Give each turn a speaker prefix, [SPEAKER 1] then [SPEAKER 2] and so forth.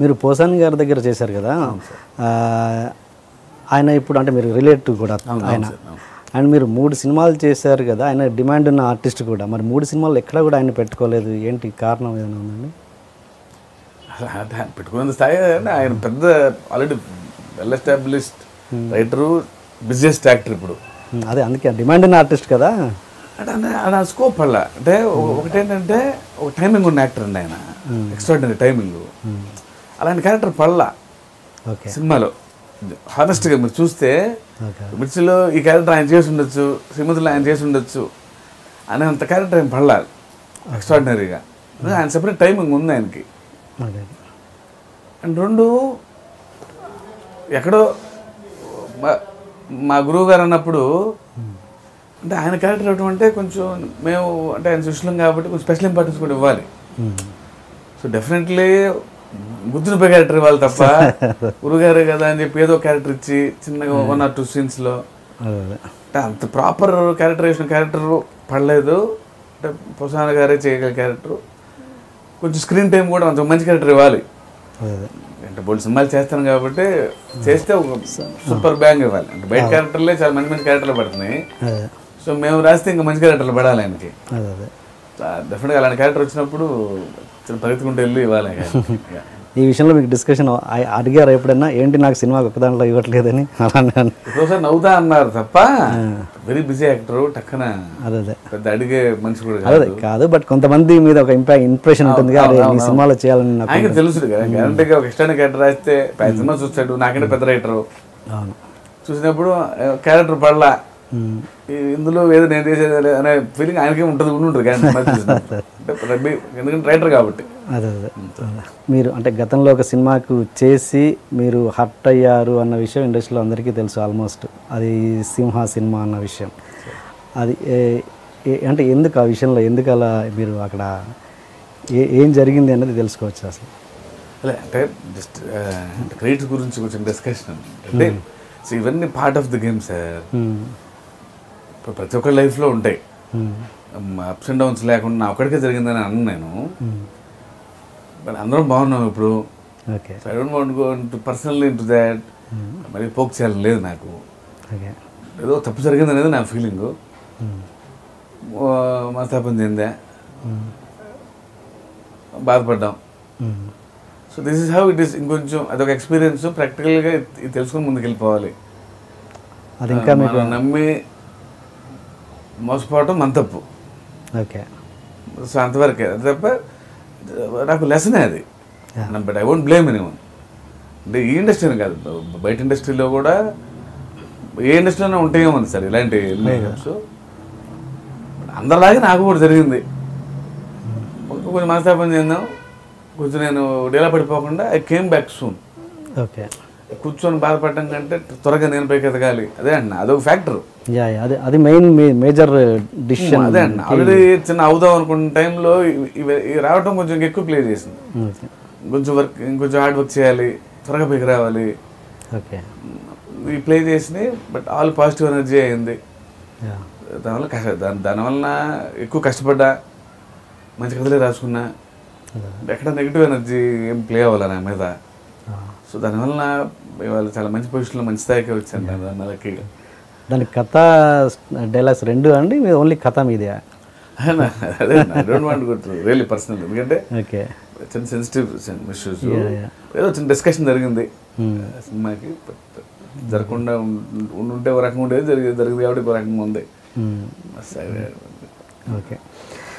[SPEAKER 1] మీరు పోసాని గారి దగ్గర చేశారు కదా, ఆయన ఇప్పుడు అంటే మీరు రిలేటివ్ కూడా ఆయన, అండ్ మీరు 3 సినిమాలు చేశారు కదా, ఆయన డిమాండ్ ఉన్న ఆర్టిస్ట్ కూడా, మరి 3 సినిమాలు ఎక్కడ కూడా ఆయన పెట్టుకోలేదు, ఏంటి కారణం ఏదైనా ఉందండి?
[SPEAKER 2] పెట్టుకునే స్థాయి ఆయన పెద్ద already well established writer, busiest actor ఇప్పుడు.
[SPEAKER 1] అదే అందుకే డిమాండ్ ఉన్న ఆర్టిస్ట్ కదా
[SPEAKER 2] అంటే నా స్కోప్ వల్ల అంటే ఒకటేంటంటే ఒక టైమింగ్ ఉన్న యాక్టర్ అండి ఆయన, ఎక్స్ట్రాడినరీ టైమింగ్. అలాంటి క్యారెక్టర్ పడలా సినిమాలో. హానెస్ట్గా మీరు చూస్తే మిర్చిలో ఈ క్యారెక్టర్ ఆయన చేసి ఉండొచ్చు, శ్రీమంతులో ఆయన చేసి ఉండొచ్చు అనేంత క్యారెక్టర్ ఆయన పడలా ఎక్స్ట్రాడినరీగా. ఆయన సెపరేట్ టైమింగ్ ఉంది ఆయనకి. అండ్ 2 ఎక్కడో మా గురువు గారు అన్నప్పుడు అంటే ఆయన క్యారెక్టర్ ఇవ్వడం అంటే కొంచెం మేము అంటే ఆయన శిష్యులం కాబట్టి కొంచెం స్పెషల్ ఇంపార్టెన్స్ కూడా ఇవ్వాలి. సో డెఫినెట్లీ గుర్తుండిపోయే క్యారెక్టర్ ఇవ్వాలి తప్ప గురుగారే కదా అని చెప్పి ఏదో క్యారెక్టర్ ఇచ్చి చిన్నగా 1 or 2 సీన్స్లో అంటే అంత ప్రాపర్ క్యారెక్టర్ పడలేదు. అంటే పోసాన గారే చేయగల క్యారెక్టర్, కొంచెం స్క్రీన్ టైం కూడా అంత మంచి క్యారెక్టర్ ఇవ్వాలి. అంటే బోల్డ్ సినిమాలు చేస్తాను కాబట్టి చేస్తే ఒక సూపర్ బ్యాంగ్ ఇవ్వాలి. అంటే బయట క్యారెక్టర్లే చాలా మంచి మంచి క్యారెక్టర్లు పడుతున్నాయి. సో మేము రాస్తే ఇంకా మంచి క్యారెక్టర్లు పడాలి ఆయనకి. డెఫినెట్గా అలాంటి క్యారెక్టర్ వచ్చినప్పుడు పరిగెత్తుకుంటూ వెళ్ళి ఇవ్వాలి.
[SPEAKER 1] ఈ విషయంలో మీకు డిస్కషన్ అడిగారు ఎప్పుడైనా, ఏంటి నాకు సినిమాకి ఒక దాంట్లో ఇవ్వట్లేదని? అలానే
[SPEAKER 2] ఒకసారి నవ్వుతా అన్నారు తప్ప వెరీ బిజీ యాక్టర్, టక్కన అదే పెద్ద అడిగే మనిషి కూడా
[SPEAKER 1] కాదు. బట్ కొంతమంది మీద ఒక ఇంప్రెషన్ ఉంటుంది కదా, ఈ సినిమాలో చేయాలని
[SPEAKER 2] ఆయనకి తెలుసు కదా. గ్యారంటీగా ఒక ఇష్టాన్ని క్యారెక్టర్ రాస్తే సినిమా చూస్తాడు, నాకంటే పెద్ద రైటరు. చూసినప్పుడు క్యారెక్టర్ పడలా, ఇందులో ఏదో నేను చేసేది అనే ఫీలింగ్ ఆయనకే ఉంటుంది ఎందుకంటే రైటర్ కాబట్టి.
[SPEAKER 1] అదే మీరు అంటే గతంలో ఒక సినిమాకు చేసి మీరు హర్ట్ అయ్యారు అన్న విషయం ఇండస్ట్రీలో అందరికీ తెలుసు ఆల్మోస్ట్. అది సింహ సినిమా అన్న విషయం. అది అంటే ఎందుకు ఆ విషయంలో ఎందుకు అలా మీరు అక్కడ ఏం జరిగింది అన్నది తెలుసుకోవచ్చు అసలు?
[SPEAKER 2] అదే అంటే జస్ట్ క్రెడిట్స్ గురించి కొంచెం డిస్కషన్ అంటే ఇవన్నీ part of the game sir. ఇప్పుడు ప్రతి ఒక్కరి లైఫ్లో ఉంటాయి అప్స్ అండ్ డౌన్స్ లేకుండా నా ఒక్కడికే జరిగిందని అన్నాను నేను. బట్ అందరం బాగున్నాం ఇప్పుడు. I don't want go into personally into that. మరి పోక్ చేయాలని లేదు నాకు. ఏదో తప్పు జరిగింది అనేది నా ఫీలింగు. మనస్తాపం చెందా, బాధపడ్డాం. So this is how it is. ఇంకొంచెం అదొక ఎక్స్పీరియన్స్, ప్రాక్టికల్గా ఇది తెలుసుకొని ముందుకు వెళ్ళిపోవాలి.
[SPEAKER 1] అది ఇంకా
[SPEAKER 2] మనం నమ్మి మోసపోవటం మన తప్పు.
[SPEAKER 1] ఓకే.
[SPEAKER 2] సో అంతవరకే, అది తప్ప నాకు లెసనే అది. But I won't blame anyone. అంటే ఈ ఇండస్ట్రీని కాదు, బయట ఇండస్ట్రీలో కూడా ఏ ఇండస్ట్రీలోనే ఉంటాయేమో సార్ ఇలాంటి సో అందరిలాగే నాకు కూడా జరిగింది. కొంచెం మనస్తాపం చెందాం, కొంచెం నేను డేలా పడిపోకుండా I came back soon.
[SPEAKER 1] Okay.
[SPEAKER 2] కూర్చొని బాధపడటం కంటే త్వరగా నేను పైకి ఎదగాలి, అదే అన్న అదొక ఫ్యాక్టర్.
[SPEAKER 1] అది మేజర్ డిసిషన్.
[SPEAKER 2] అదే అన్న ఆల్రెడీ చిన్న అవుదాం అనుకున్న టైంలో ఇవి రావటం కొంచెం ఎక్కువ ప్లే చేసింది. ఇంకొంచెం హార్డ్ వర్క్ చేయాలి, త్వరగా పైకి రావాలి, ఈ ప్లే చేసినాయి. బట్ ఆల్ పాజిటివ్ ఎనర్జీ అయింది. దానివల్ల ఎక్కువ కష్టపడ్డా, మంచి కథలే రాసుకున్నా, ఎక్కడ నెగిటివ్ ఎనర్జీ ఏం ప్లే అవ్వాలి నా మీద. సో దానివల్ల ఇవాళ చాలా మంచి పొజిషన్లో మంచి స్థాయికి వచ్చాను. దానికి
[SPEAKER 1] దాని కథ డైలాగ్స్ 2 అండి, ఓన్లీ కథ మీదే?
[SPEAKER 2] అదే I don't want go to really personal, ఎందుకంటే చిన్న సెన్సిటివ్ ఇష్యూస్. ఏదో చిన్న డిస్కషన్ జరిగింది సినిమాకి, జరగకుండా ఉంటే ఒక రకంగా ఉండేది, జరిగింది కాబట్టి ఒక రకంగా ఉంది.
[SPEAKER 1] ఓకే.